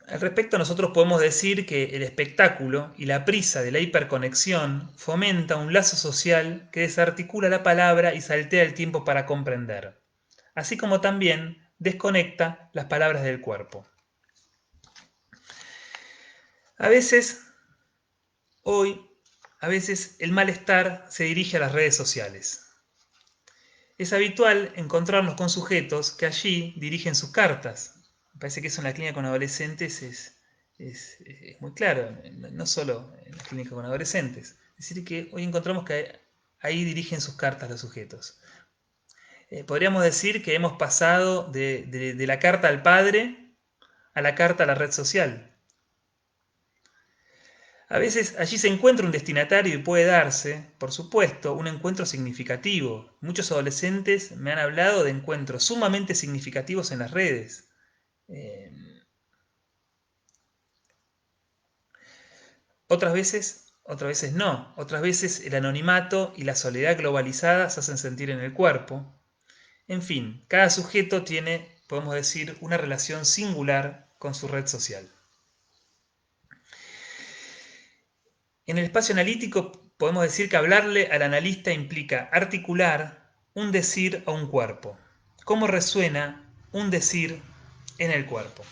Al respecto, nosotros podemos decir que el espectáculo y la prisa de la hiperconexión fomenta un lazo social que desarticula la palabra y saltea el tiempo para comprender, así como también desconecta las palabras del cuerpo. A veces, hoy, a veces el malestar se dirige a las redes sociales. Es habitual encontrarnos con sujetos que allí dirigen sus cartas. Me parece que eso en la clínica con adolescentes es muy claro, no solo en la clínica con adolescentes. Es decir, que hoy encontramos que ahí dirigen sus cartas los sujetos. Podríamos decir que hemos pasado de la carta al padre a la carta a la red social. A veces allí se encuentra un destinatario y puede darse, por supuesto, un encuentro significativo. Muchos adolescentes me han hablado de encuentros sumamente significativos en las redes. Eh, otras veces no. Otras veces el anonimato y la soledad globalizada se hacen sentir en el cuerpo. En fin, cada sujeto tiene, podemos decir, una relación singular con su red social. En el espacio analítico podemos decir que hablarle al analista implica articular un decir a un cuerpo. ¿Cómo resuena un decir en el cuerpo?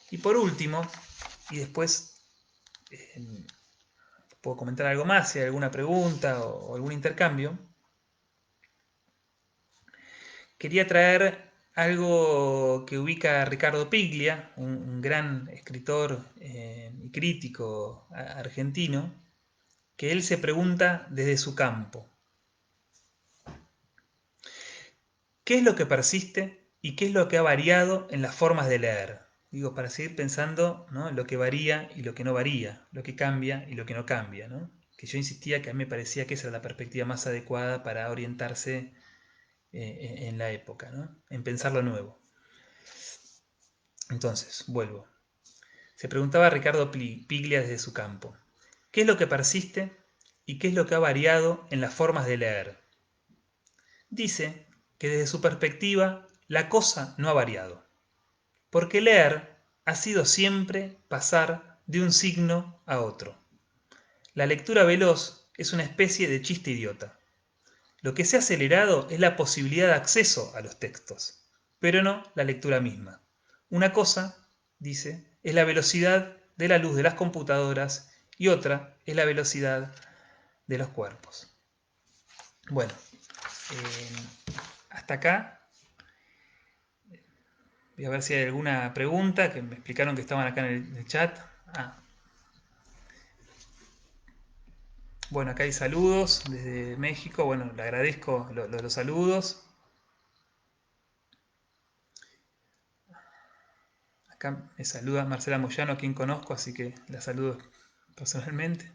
Y por último, y después puedo comentar algo más, si hay alguna pregunta o algún intercambio, quería traer algo que ubica a Ricardo Piglia, un gran escritor y crítico argentino, que él se pregunta desde su campo. ¿Qué es lo que persiste y qué es lo que ha variado en las formas de leer? Digo, para seguir pensando, ¿no?, en lo que varía y lo que no varía, lo que cambia y lo que no cambia, ¿no? Que yo insistía que a mí me parecía que esa era la perspectiva más adecuada para orientarse en la época, ¿no?, en pensar lo nuevo. Entonces, vuelvo. Se preguntaba Ricardo Piglia desde su campo. ¿Qué es lo que persiste y qué es lo que ha variado en las formas de leer? Dice que desde su perspectiva la cosa no ha variado, porque leer ha sido siempre pasar de un signo a otro. La lectura veloz es una especie de chiste idiota. Lo que se ha acelerado es la posibilidad de acceso a los textos, pero no la lectura misma. Una cosa, dice, es la velocidad de la luz de las computadoras y otra es la velocidad de los cuerpos. Bueno, hasta acá. Voy a ver si hay alguna pregunta, que me explicaron que estaban acá en el chat. Bueno, acá hay saludos desde México. Bueno, le agradezco los saludos. Acá me saluda Marcela Moyano, a quien conozco, así que la saludo personalmente.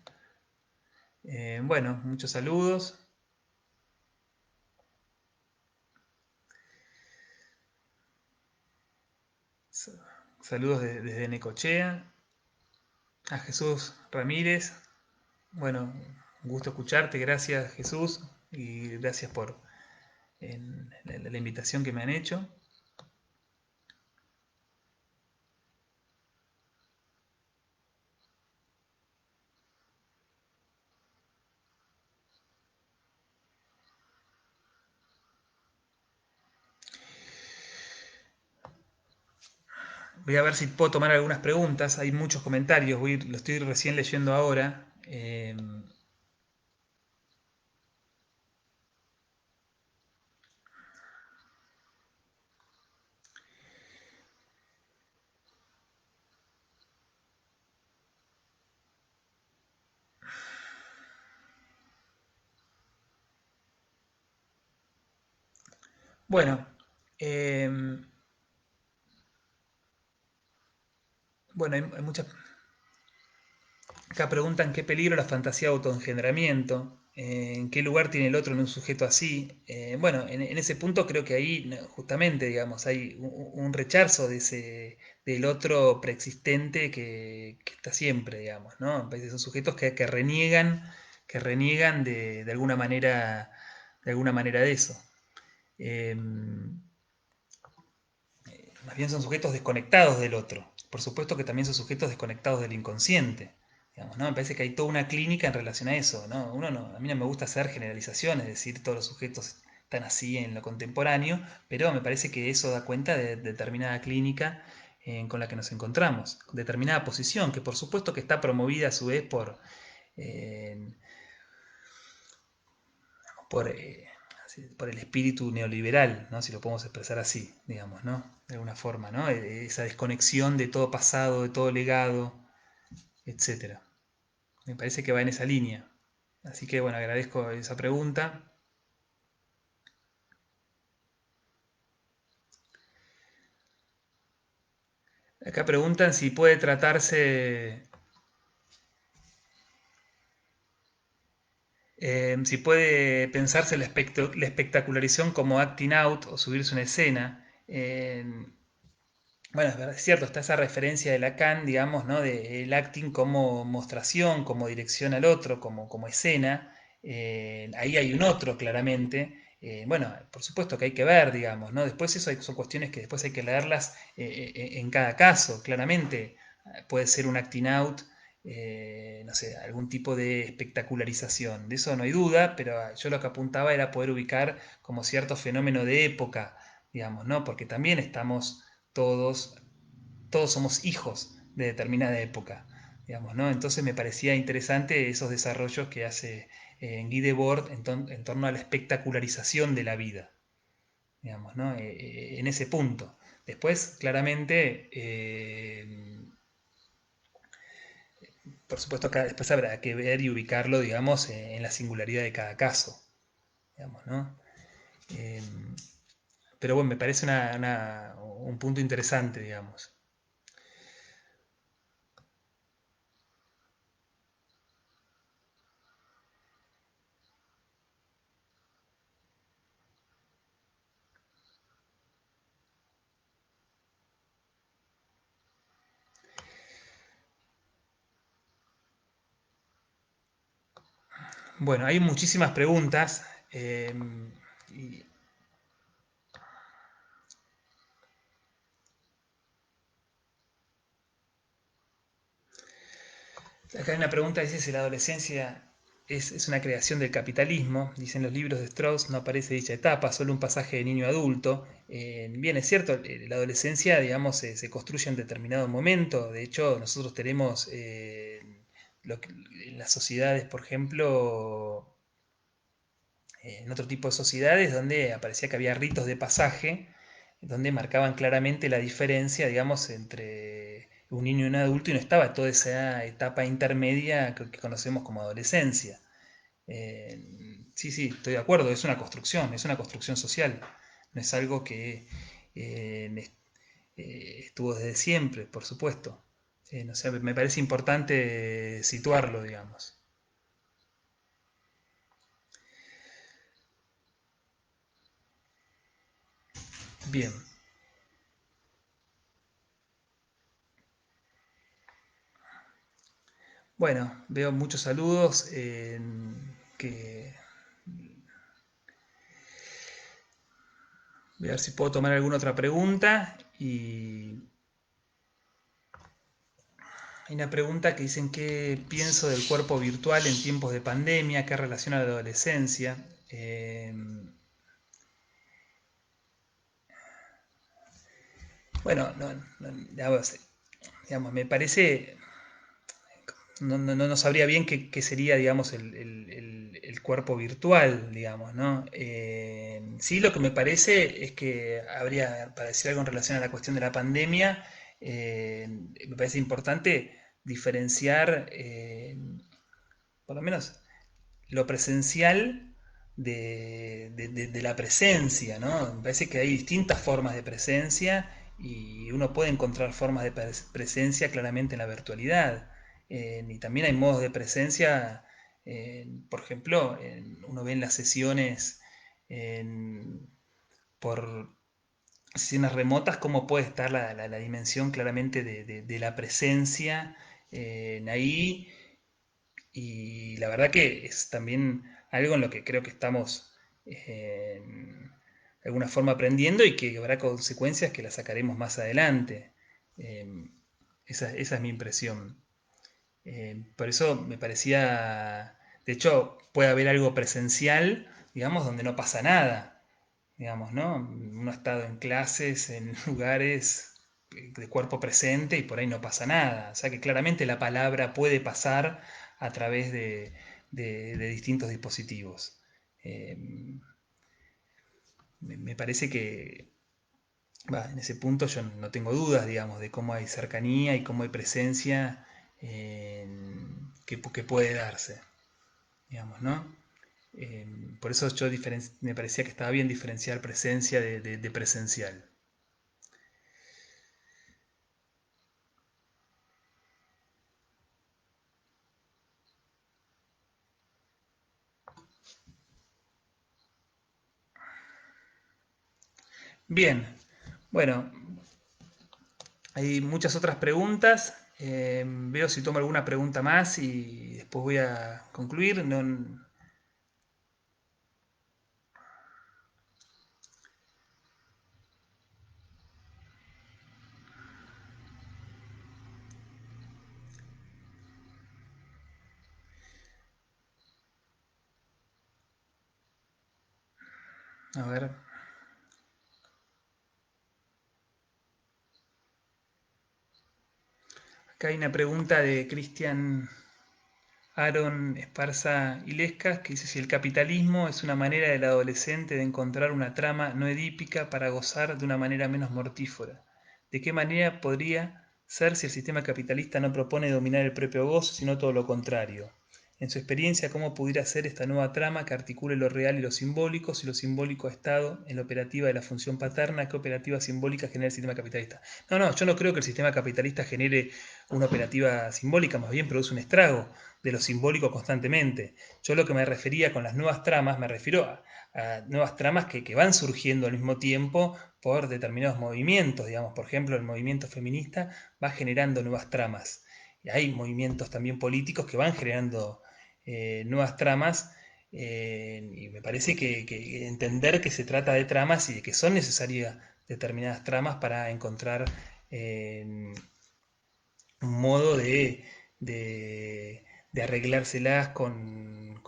Bueno, muchos saludos. Saludos desde Necochea. A Jesús Ramírez. Bueno, un gusto escucharte. Gracias, Jesús. Y gracias por la invitación que me han hecho. Voy a ver si puedo tomar algunas preguntas. Hay muchos comentarios, lo estoy recién leyendo ahora. Bueno, eh, bueno, hay muchas. Acá preguntan qué peligro la fantasía de autoengendramiento, en qué lugar tiene el otro en un sujeto así. Bueno, en ese punto creo que ahí justamente, digamos, hay un rechazo del otro preexistente que está siempre, digamos, ¿no? Me parece son sujetos que reniegan de alguna manera de eso. Eh, Más bien son sujetos desconectados del otro. Por supuesto que también son sujetos desconectados del inconsciente. Digamos, ¿no? Me parece que hay toda una clínica en relación a eso. ¿No? A mí no me gusta hacer generalizaciones, decir todos los sujetos están así en lo contemporáneo, pero me parece que eso da cuenta de determinada clínica con la que nos encontramos, determinada posición, que por supuesto que está promovida a su vez eh, por por el espíritu neoliberal, ¿no? Si lo podemos expresar así, digamos, ¿no? De alguna forma, ¿no? Esa desconexión de todo pasado, de todo legado, etcétera. Me parece que va en esa línea. Así que bueno, agradezco esa pregunta. Acá preguntan si puede tratarse, si puede pensarse la espectacularización como acting out o subirse una escena. Bueno, es cierto, está esa referencia de Lacan, digamos, ¿no? De el acting como mostración, como dirección al otro, como escena. Ahí hay un otro, claramente. Bueno, por supuesto que hay que ver, digamos, ¿no? Después eso son cuestiones que después hay que leerlas en cada caso, claramente. Puede ser un acting out, no sé, algún tipo de espectacularización. De eso no hay duda, pero yo lo que apuntaba era poder ubicar como cierto fenómeno de época, digamos, ¿no? Porque también todos, todos somos hijos de determinada época, digamos, ¿no? Entonces me parecía interesante esos desarrollos que hace Guy Debord en torno a la espectacularización de la vida, digamos, ¿no? En ese punto. Después, claramente, por supuesto, después habrá que ver y ubicarlo, digamos, en la singularidad de cada caso, digamos, ¿no? Eh, pero bueno, me parece un punto interesante, digamos. Bueno, hay muchísimas preguntas. Y acá hay una pregunta, dice si la adolescencia es una creación del capitalismo. Dicen los libros de Strauss, no aparece dicha etapa, solo un pasaje de niño a adulto. Bien, es cierto, la adolescencia, digamos, se construye en determinado momento. De hecho, nosotros tenemos en las sociedades, por ejemplo, en otro tipo de sociedades donde aparecía que había ritos de pasaje, donde marcaban claramente la diferencia, digamos, entre un niño y un adulto y no estaba toda esa etapa intermedia que conocemos como adolescencia. Sí, sí, estoy de acuerdo, es una construcción social, no es algo que estuvo desde siempre, por supuesto. No sé, me parece importante situarlo, digamos. Bien, bueno, veo muchos saludos. Que Voy a ver si puedo tomar alguna otra pregunta. Y hay una pregunta que dicen qué pienso del cuerpo virtual en tiempos de pandemia, qué relaciona a la adolescencia. Bueno, digamos, me parece, no sabría bien qué sería, digamos, el cuerpo virtual, digamos, ¿no? Sí, lo que me parece es que habría, para decir algo en relación a la cuestión de la pandemia, me parece importante diferenciar, por lo menos, lo presencial de la presencia, ¿no? Me parece que hay distintas formas de presencia y uno puede encontrar formas de presencia claramente en la virtualidad. Y también hay modos de presencia, por ejemplo, uno ve en las sesiones en- por sesiones remotas cómo puede estar la dimensión claramente de la presencia ahí, y la verdad que es también algo en lo que creo que estamos de alguna forma aprendiendo y que habrá consecuencias que las sacaremos más adelante. Eh, esa es mi impresión. Por eso me parecía, de hecho, puede haber algo presencial, digamos, donde no pasa nada, digamos, ¿no? Uno ha estado en clases, en lugares de cuerpo presente y por ahí no pasa nada. O sea que claramente la palabra puede pasar a través de distintos dispositivos. Eh, me parece que en ese punto yo no tengo dudas, digamos, de cómo hay cercanía y cómo hay presencia que puede darse, digamos, ¿no? Eh, por eso yo me parecía que estaba bien diferenciar presencia de presencial. Bien, bueno, hay muchas otras preguntas. Veo si tomo alguna pregunta más y después voy a concluir. A ver, acá hay una pregunta de Cristian Aaron Esparza Ilescas que dice si el capitalismo es una manera del adolescente de encontrar una trama no edípica para gozar de una manera menos mortífera. ¿De qué manera podría ser si el sistema capitalista no propone dominar el propio gozo, sino todo lo contrario? En su experiencia, ¿cómo pudiera ser esta nueva trama que articule lo real y lo simbólico, si lo simbólico ha estado en la operativa de la función paterna, qué operativa simbólica genera el sistema capitalista? No, yo no creo que el sistema capitalista genere una operativa simbólica, más bien produce un estrago de lo simbólico constantemente. Yo lo que me refería con las nuevas tramas, me refiero a nuevas tramas que van surgiendo al mismo tiempo por determinados movimientos, digamos, por ejemplo, el movimiento feminista va generando nuevas tramas. Y hay movimientos también políticos que van generando nuevas tramas, y me parece que entender que se trata de tramas y de que son necesarias determinadas tramas para encontrar eh, un modo de arreglárselas con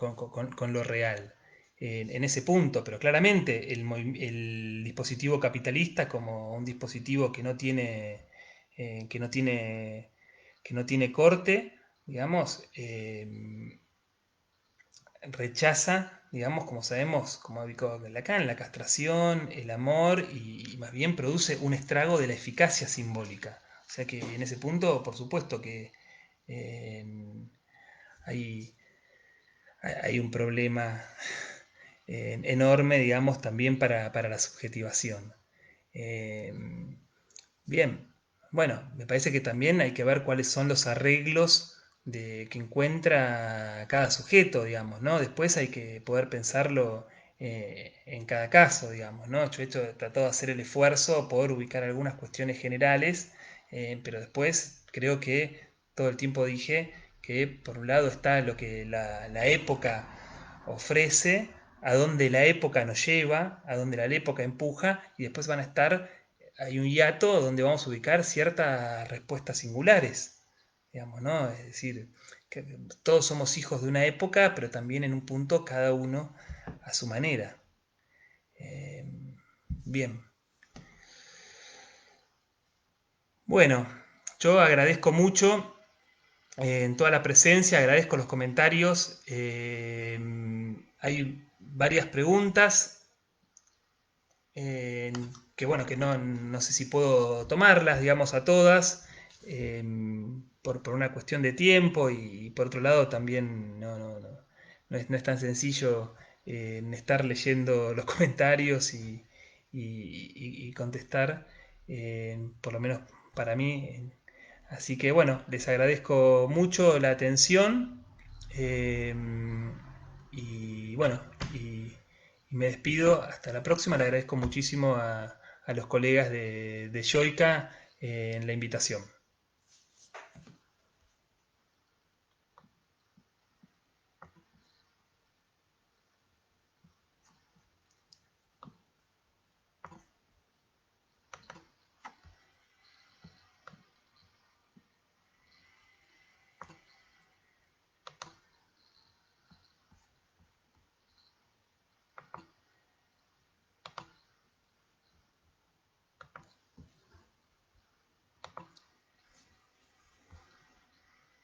lo real. En ese punto, pero claramente el dispositivo capitalista como un dispositivo que no tiene, que no tiene corte, digamos, rechaza, digamos, como sabemos, como dijo Lacan, la castración, el amor y más bien produce un estrago de la eficacia simbólica. O sea que en ese punto, por supuesto que eh, hay, hay un problema enorme, digamos, también para la subjetivación. Eh, Bien, bueno, me parece que también hay que ver cuáles son los arreglos que encuentra cada sujeto, digamos, ¿no? Después hay que poder pensarlo en cada caso, digamos, ¿no? Yo he tratado de hacer el esfuerzo por ubicar algunas cuestiones generales, pero después creo que todo el tiempo dije que por un lado está lo que la época ofrece, a dónde la época nos lleva, a dónde la época empuja, y después van a estar, hay un hiato donde vamos a ubicar ciertas respuestas singulares, digamos, ¿no? Es decir, que todos somos hijos de una época, pero también en un punto cada uno a su manera. Eh, bien, Bueno, yo agradezco mucho en toda la presencia, agradezco los comentarios. Hay varias preguntas eh, que bueno, que no sé si puedo tomarlas, digamos, a todas, eh, por una cuestión de tiempo y por otro lado también no es tan sencillo estar leyendo los comentarios y contestar, por lo menos para mí. Así que bueno, les agradezco mucho la atención eh, y bueno, y me despido. Hasta la próxima. Le agradezco muchísimo a los colegas de Yoica en la invitación.